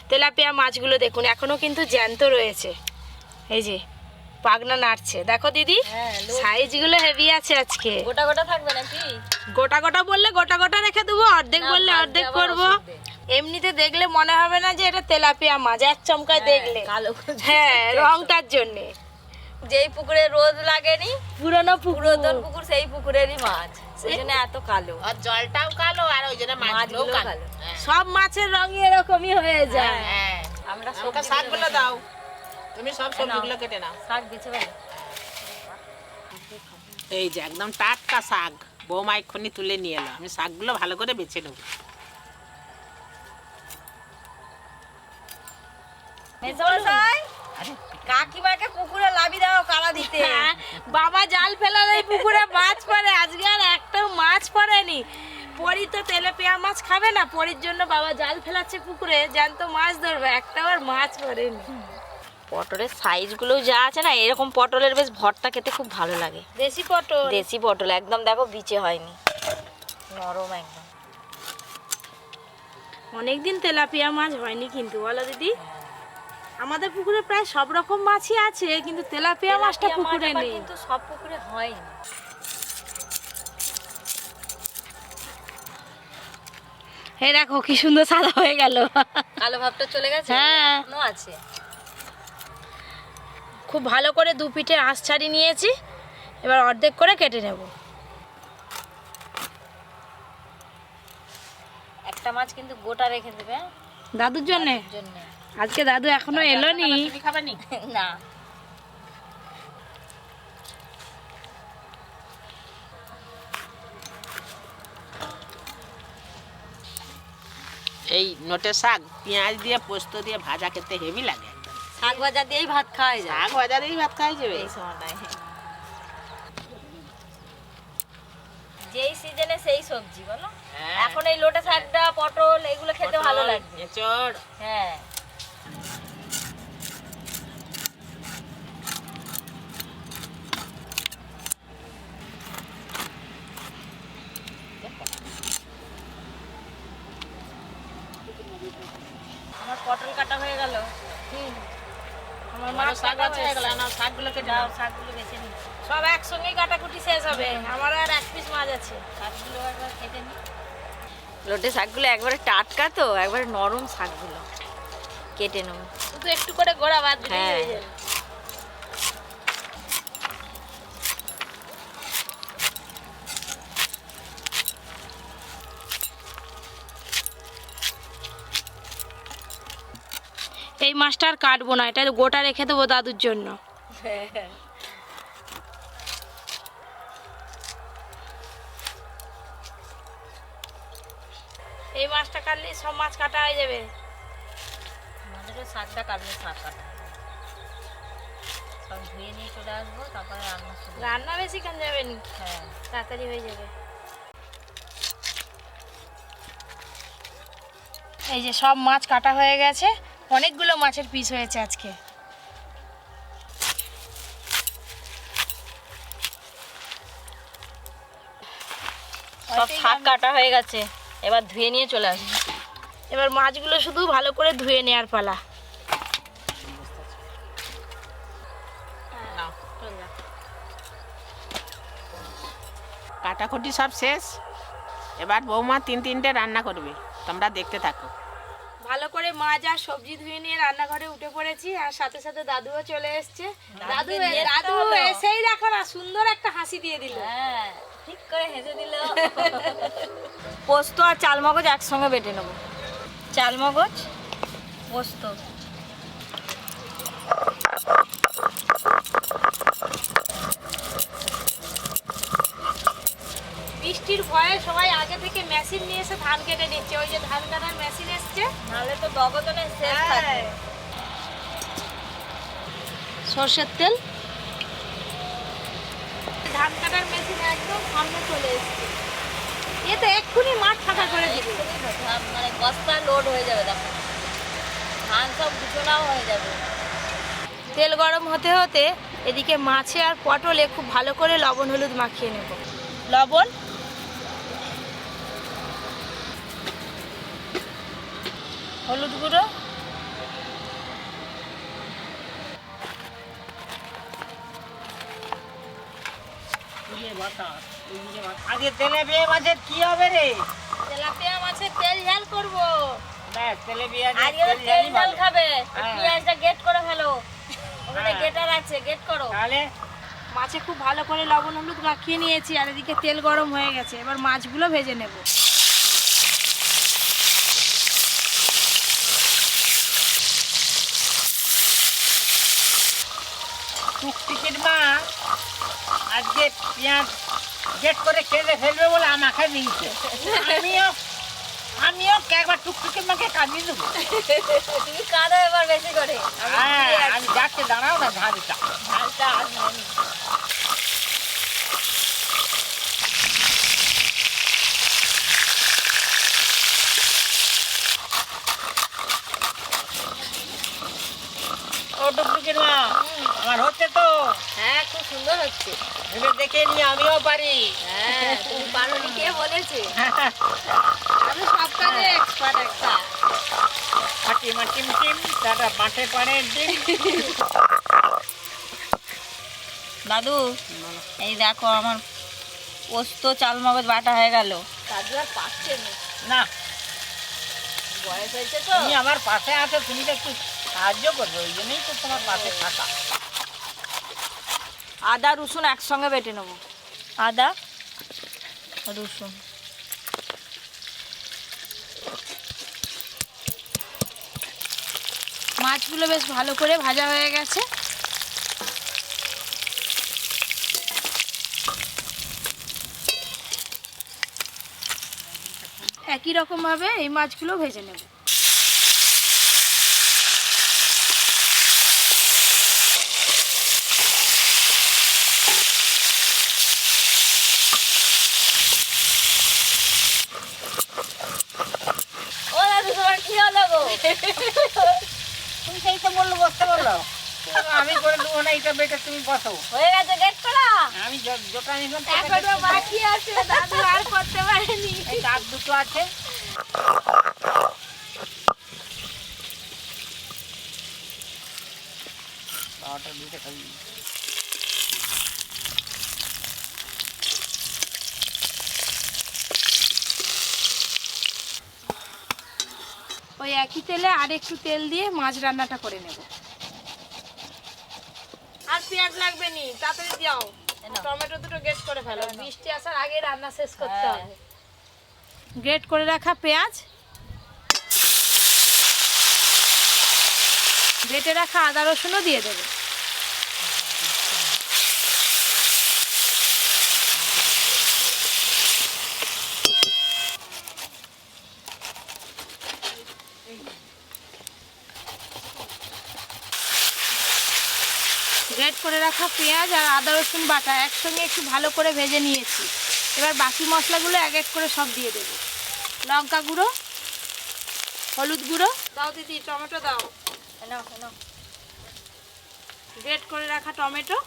Tilapia মাছগুলো দেখুন এখনো কিন্তু জ্যান্ত রয়েছে। এই যে পাগনা নাড়ছে, দেখো দিদি সাইজগুলো হেভি আছে আজকে। গোটা গোটা থাকবে নাকি? গোটা গোটা বললে গোটা গোটা রেখে দেবো, অর্ধেক বললে অর্ধেক করবো। এমনিতে দেখলে মনে হবে না যে এটা তেলাপিয়া মাছ, এক চমকায় দেখলে কালো। হ্যাঁ, রংটার জন্যে। যেই পুকুরে রোদ লাগেনি, পুরনো পুরাতন পুকুর, সেই পুকুরেরই মাছ, সেই জন্য এত কালো। আর জলটাও কালো আর ওই জন্য মাছগুলো কালো। সব মাছের রঙই এরকমই হয়ে যায়। হ্যাঁ, আমরা আমাকে শাকগুলো দাও, তুমি সব সবজিগুলো কেটে নাও। শাক বেছে ফেলো। এই যে একদম টাটকা শাক, বৌমা এক্ষুনি তুলে নিয়ে এলো। আমি শাকগুলো ভালো করে বেছে নেবো। মেজমশাই, কাকিমাকে পুকুরে লাবি দাও কালা দিতে। বাবা জাল ফেলালে পুকুরে মাছ পড়ে, আজকে আর একটাও মাছ পড়েনি। পরি তো তেলাপিয়া মাছ খাবে না, পরির জন্য বাবা জাল ফেলাচ্ছে পুকুরে, জ্যান্ত মাছ ধরবে, একটাও আর মাছ পড়েনি। পটলের সাইজগুলো যা আছে না, এরকম পটলের বেশ ভর্তা খেতে খুব ভালো লাগে। দেশি পটল, দেশি পটল একদম, দেখো বিচে হয়নি, নরম একদম। অনেকদিন তেলাপিয়া মাছ হয়নি কিন্তু, বলো দিদি? আমাদের পুকুরে প্রায় সব রকম মাছই আছে, কিন্তু তেলাপিয়া মাছটা পুকুরে নেই। কিন্তু সব পুকুরে হয়নি। এই দেখো কি সুন্দর সাদা হয়ে গেল, কালো ভাবটা চলে গেছে। হ্যাঁ, এখনো আছে। খুব ভালো করে দু পিঠে আঁশ ছাড়িয়ে নিয়েছি, এবার অর্ধেক করে কেটে নেব। একটা মাছ কিন্তু গোটা রেখে দেবে দাদুর জন্য। আজকে দাদু এখনো এলো নি। তুমি খাবে নি? না, এই নোটের শাক পেঁয়াজ দিয়ে পোস্ত দিয়ে ভাজা খেতে হেভি লাগে। শাক ভাজা দিয়েই ভাত খাওয়া যায় শাক ভাজা দিয়েই ভাত খাই যাবে এই সময়টায়। যেই সিজনে সেই সবজি বলো। এখন এই লোটে শাকটা, পটল, এগুলো খেতে ভালো লাগে। এঁচড়, হ্যাঁ, আমার পটল কাটা হয়ে গেল। আমার মাছ মাছ শাক কাটা আছে হয়ে এগুলো গেছে। না, শাকগুলো কেটে যাও নাও। শাকগুলো বেছে নি। সব একসঙ্গে কাটাকুটি শেষ হবে, আমারও আর এক পিস মাছ আছে। শাকগুলো একবার কেটে নি। লোটে শাকগুলো একবারে টাটকা তো, একবারে নরম শাকগুলো কেটে নেব। শুধু একটু করে গোড়া বাদ দিলেই হ্যাঁ। হয়ে যাবে। এই মাছটা আর কাটবো না, এটা গোটা রেখে দেবো দাদুর জন্য। এই মাছটা কাটলে সব মাছ কাটা হয়ে যাবে। আমাদেরও শাকটা কাটলে শাক কাটা হবে। সব ধুয়ে নিয়ে চলে আসবো, তারপরে রান্না শুরু। রান্না বেশিক্ষণ যাবে নি, হ্যাঁ, তাড়াতাড়ি হয়ে যাবে। এই যে সব মাছ কাটা হয়ে গেছে, অনেকগুলো মাছের পিস হয়েছে আজকে। সব শাক কাটা হয়ে গেছে, এবার ধুয়ে নিয়ে চলে আসবো। এবার মাছগুলো শুধু ভালো করে ধুয়ে নেওয়ার পালা। নাও। কাটাকুটি সব শেষ, এবার বৌমা তিনটে রান্না করবে, তোমরা দেখতে থাকো। ভালো করে মাছ আর সবজি ধুয়ে নিয়ে রান্নাঘরে উঠে পড়েছি, আর সাথে সাথে দাদুও চলে এসছে। দাদু এসেই দেখো না সুন্দর একটা হাসি দিয়ে দিল। হ্যাঁ, ঠিক করে হেসে দিল। পোস্ত আর চালমগজ একসঙ্গে বেটে নেবো। চালমগজ, পোস্ত। বৃষ্টির ভয়ে সবাই আগে থেকে মেশিন নিয়ে এসে ধান কেটে নিচ্ছে, ওই যে ধান কাটার মেশিন এসছে, নাহলে তো দগদনে শেষ থাকবে। সর্ষের তেল, ধান কাটার মেশিন একদম সামনে চলে এসছে। এতে এক্ষুনি মাঠ ফাঁকা করে দিবে, মানে বস্তা লোড হয়ে যাবে, দেখো ধান সব গুছানাও হয়ে যাবে। তেল গরম হতে হতে এদিকে মাছে আর পটলে খুব ভালো করে লবণ হলুদ মাখিয়ে নেব। লবণ, হলুদ গুঁড়ো, বাতাস এইদিকে আজকে তেলাপিয়া মাছের কি হবে রে? তেলাপিয়া মাছের তেল ঝাল করবো। ব্যাস তেলাপিয়া আজকে তো তেল ঝাল খাবে। হ্যাঁ। পেঁয়াজটা গেট করে ফেলো, ওখানে গেটার আছে, গেট করো। তাহলে মাছে খুব ভালো করে লবণ হলুদ মাখিয়ে নিয়েছি, আর এদিকে তেল গরম হয়ে গেছে। এবার মাছগুলো ভেজে নেব। টুকটিকির মা আজকে পেঁয়াজ গেট করে কেটে ফেলবে বলে আমাকে দিয়েছে। আমিও একবার টুকটুকির মাকে কাঁদিয়ে দেবো। তুমি কাঁদো এবার বেশি করে। হ্যাঁ আমি যাচ্ছে, দাঁড়াও না ঝাঁঝটা। ঝালটা আসবে। ও টুকটুকির মা আমার হচ্ছে তো, হ্যাঁ খুব সুন্দর হচ্ছে। ভেবে দেখে নি আমিও পারি। হ্যাঁ তুমি পারো নি, কে বলেছে? আমি সব কাজে এক্সপার্ট একটা। মাটি মাটিম টিম দাদা মাঠে পাড়ে ডিম। দাদু এই দেখো আমার পোস্ত চাল মগজ বাটা হয়ে গেল। দাদু আর পাচ্ছে না বয়স হয়েছে তো। তুমি আমার পাশে আছো, তুমি তো একটু সাহায্য করবে, ওই জন্যই তো তোমার পাশে থাকা। আদা রসুন একসঙ্গে বেটে নেব। আদা রসুন মাছগুলো বেশ ভালো করে ভাজা হয়ে গেছে। একই রকম ভাবে এই মাছগুলো ভেজে নেব। ও দাদু তোমার কি হলো গো? তুমি সেই তো বললো বসতে বললো, আমি করে দেবো না, এটা বেটা তুমি বসো। হয়ে গেছে গেট করা। আমি জোটা নিলাম, এখনো বাকি আছে, দাদু আর করতে পারেনি। এই দাঁত দুটো আছে। বারোটা দুটো খাই। ওই একই তেলে আর একটু তেল দিয়ে মাছ রান্নাটা করে নেব। আর পেঁয়াজ লাগবে নি, তাড়াতাড়ি দাও। টমেটো দুটো গ্রেট করে ফেলো, বৃষ্টি আসার আগে রান্না শেষ করতে হবে। গ্রেট করে রাখা পেঁয়াজ, বেটে রাখা আদা রসুনও দিয়ে দেবে। গ্রেট করে রাখা পেঁয়াজ আর আদা রসুন বাটা একসঙ্গে একটু ভালো করে ভেজে নিয়েছি। এবার বাকি মশলাগুলো এক এক করে সব দিয়ে দেবো। লঙ্কা গুঁড়ো, হলুদ গুঁড়ো দাও দিদি, টমেটো দাও, গ্রেট করে রাখা টমেটো,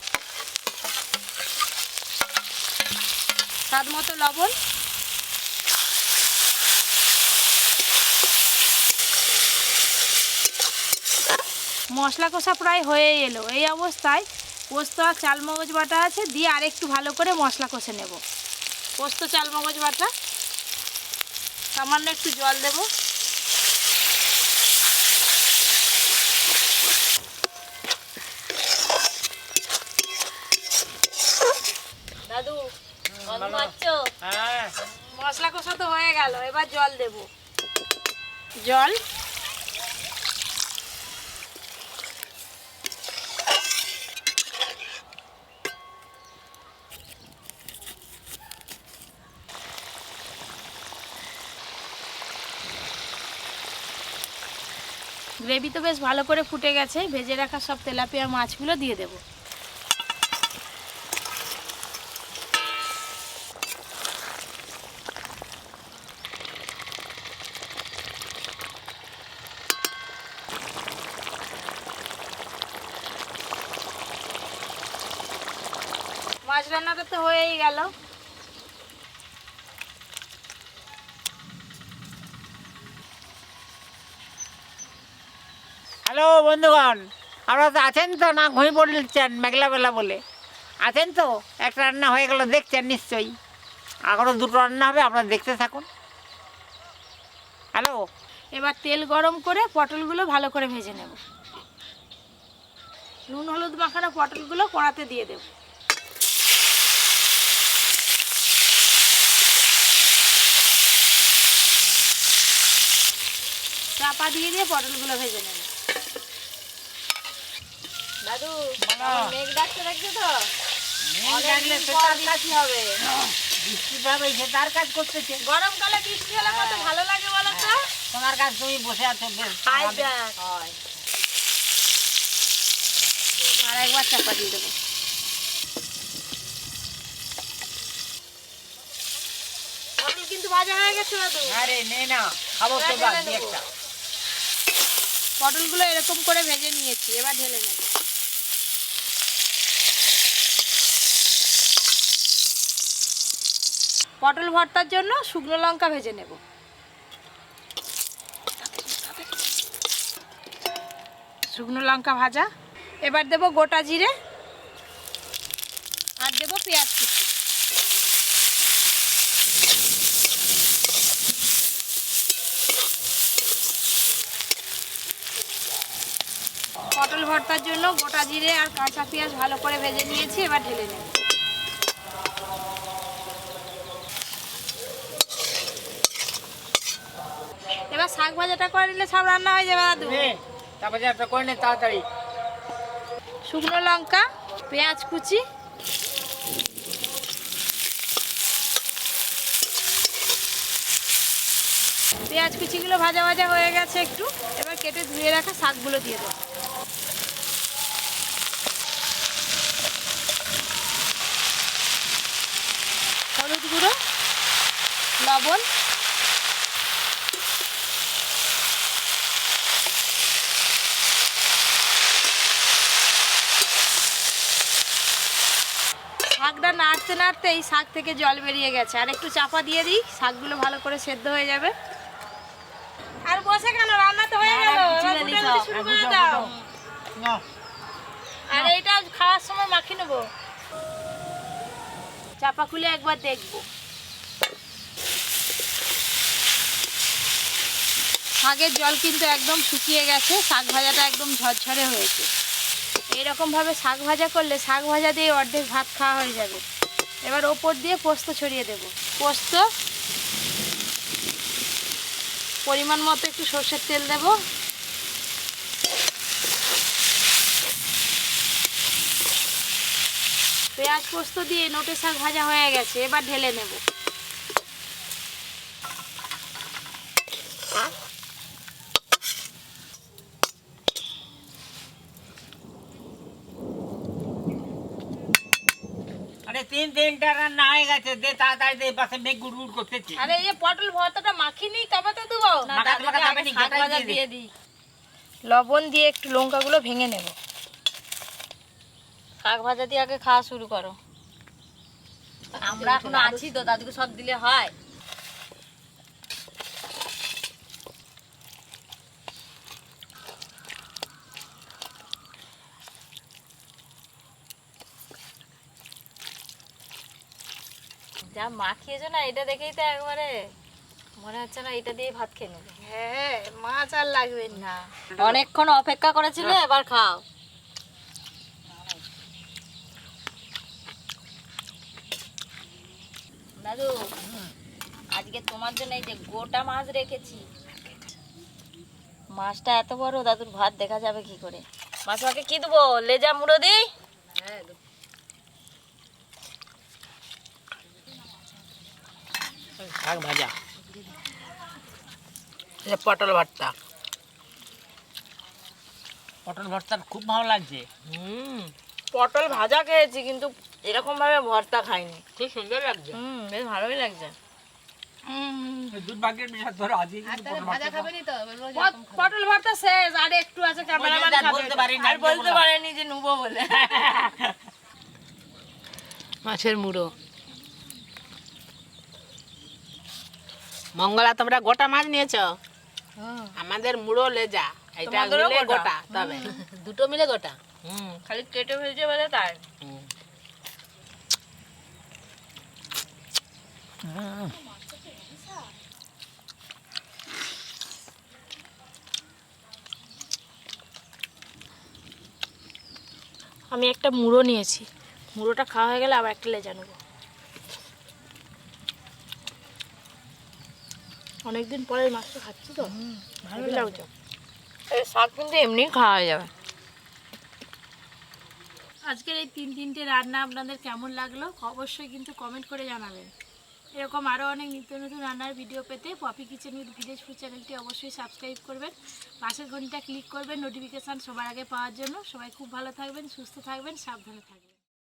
স্বাদ মতো লবণ, মশলা কষা প্রায় হয়েই এলো। এই অবস্থায় পোস্ত আর চালমগজ বাটা আছে, দিয়ে আর একটু ভালো করে মশলা কষে নেব। পোস্ত চালমগজ বাটা, সামান্য একটু জল দেব। দাদু কত মারছো? হ্যাঁ মশলা কষা তো হয়ে গেল, এবার জল দেব। জল, গ্রেভি তো বেশ ভালো করে ফুটে গেছে। ভেজে রাখা সব তেলাপিয়া মাছগুলো দিয়ে দেব। মাছ রান্নাটা তো হয়েই গেল। হ্যালো বন্ধুগণ, আপনারা তো আছেন তো, না ঘুমিয়ে পড়ছেন মেঘলা বেলা বলে? আছেন তো? একটা রান্না হয়ে গেল দেখছেন নিশ্চয়ই, এখনো দুটো রান্না হবে, আপনারা দেখতে থাকুন। হ্যালো, এবার তেল গরম করে পটলগুলো ভালো করে ভেজে নেব। নুন হলুদ মাখানো পটলগুলো কড়াতে দিয়ে দেব। চাপা দিয়ে দিয়ে পটলগুলো ভেজে নেব। দাদু মেঘ ডাকতে দেখছো তো? বৃষ্টি হবে। বৃষ্টি পাবে, সে তার কাজ করতেছে। গরমকালে বৃষ্টি হলে কত ভালো লাগে বলো তো? তোমার কাজ, তুমি বসে আছো বেশ। আর একবার চাপা দিয়ে দেবো। পটল কিন্তু ভাজা হয়ে গেছে দাদু। আরে নে না, খাবো তো বাদ দিয়ে একটা। পটলগুলো এরকম করে ভেজে নিয়েছি, এবার ঢেলে নেব। পটল ভর্তার জন্য শুকনো লঙ্কা ভেজে নেব। শুকনো লঙ্কা ভাজা, এবার দেব গোটা জিরে আর দেব পেঁয়াজ কুচি। পটল ভর্তার জন্য গোটা জিরে আর কাঁচা পেঁয়াজ ভালো করে ভেজে নিয়েছি, এবার ঢেলে নেব। এবার শাক ভাজাটা করে নিলে সব রান্না হয়ে যাবে দাদু। তারপরে একটা করে নে তাড়াতাড়ি। শুকনো লঙ্কা, পেঁয়াজ কুচি, পেঁয়াজ কুচিগুলো ভাজা ভাজা হয়ে গেছে একটু, এবার কেটে ধুয়ে রাখা শাকগুলো দিয়ে দেবো। হলুদ গুঁড়ো, লবণ, শাকটা নাড়তে নাড়তেই শাক থেকে জল বেরিয়ে গেছে, আর একটু চাপা দিয়ে দিই, শাকগুলো ভালো করে সেদ্ধ হয়ে যাবে। আর বসে কেন, রান্না তো হয়ে গেল, এবার গুটাগুটি শুরু করে দাও। আর এইটা খাওয়ার সময় মাখিয়ে নেবো। চাপা খুলে একবার দেখবো। শাকের জল কিন্তু একদম শুকিয়ে গেছে, শাক ভাজাটা একদম ঝরঝরে হয়েছে। এইরকম ভাবে শাক ভাজা করলে শাক ভাজা দিয়ে অর্ধেক ভাত খাওয়া হয়ে যাবে। এবার ওপর দিয়ে পোস্ত ছড়িয়ে দেব। পোস্ত, পরিমাণ মতো একটু সর্ষের তেল দেব। পেঁয়াজ পোস্ত দিয়ে নোটে শাক ভাজা হয়ে গেছে, এবার ঢেলে নেব। আরে তিনটা রান্না হয়ে গেছে, দে তাড়াতাড়ি দে, পাশে মেঘ গুড় করতেছি। আরে এই যে পটল ভর্তাটা মাখিনি তবে তো দেবো। শাক ভাজা দিয়ে দিই। লবণ দিয়ে একটু লঙ্কাগুলো ভেঙে নেব। শাক ভাজা দিয়ে আগে খাওয়া শুরু করো। আমরা এখনো আছি তো, দাদুকে সব দিলে হয়। যা মাখিয়েছো না, এটা দেখেই তো একবারে মনে হচ্ছে না এটা দিয়ে ভাত খেয়ে নেবে। হ্যাঁ, মাছ আর লাগবে না। অনেকক্ষণ অপেক্ষা করেছিলে, এবার খাও। দাদু, আজকে তোমার জন্য এই যে গোটা মাছ রেখেছি। মাছটা এত বড়, দাদুর ভাত দেখা যাবে কি করে। মাছটাকে কি দেবো, লেজা মুড়ো দিই? শাক ভাজা, পটল ভর্তা। পটল ভর্তা খুব ভালো লাগছে। পটল ভাজা খেয়েছি, কিন্তু এরকম ভাবে ভর্তা খাইনি। খুব সুন্দর লাগছে। বেশ ভালোই লাগছে। দুর্ভাগ্যের বিষয় ধরো, আজকে পটল ভর্তা শেষ, আর একটু আছে, ক্যামেরাম্যান খাবে। বলতে পারিনি, আর বলতে পারেনি যে নুবো বলে। মাছের মুড়ো। মঙ্গলা, তোমরা গোটা মাছ নিয়েছো, আমাদের মুড়ো লেজা, এটা তোমাদেরও মিলে গোটা। গোটা। তবে দুটো মিলে গোটা। খালি কেটে ভেজে বলে তাই। আমি একটা মুড়ো নিয়েছি, মুড়োটা খাওয়া হয়ে গেলে আবার একটা লেজা নেবো। অনেকদিন পরে এই মাছটা খাচ্ছি তো ভালো লাগছে। এই শাক কিন্তু এমনি খাওয়া যাবে। আজকের এই তিনটে রান্না আপনাদের কেমন লাগলো অবশ্যই কিন্তু কমেন্ট করে জানাবেন। এরকম আরও অনেক নিত্য নতুন রান্নার ভিডিও পেতে Poppy Kitchen with Village Food চ্যানেলটি অবশ্যই সাবস্ক্রাইব করবেন, পাশের ঘন্টা ক্লিক করবেন নোটিফিকেশান সবার আগে পাওয়ার জন্য। সবাই খুব ভালো থাকবেন, সুস্থ থাকবেন, সাবধানে থাকবেন।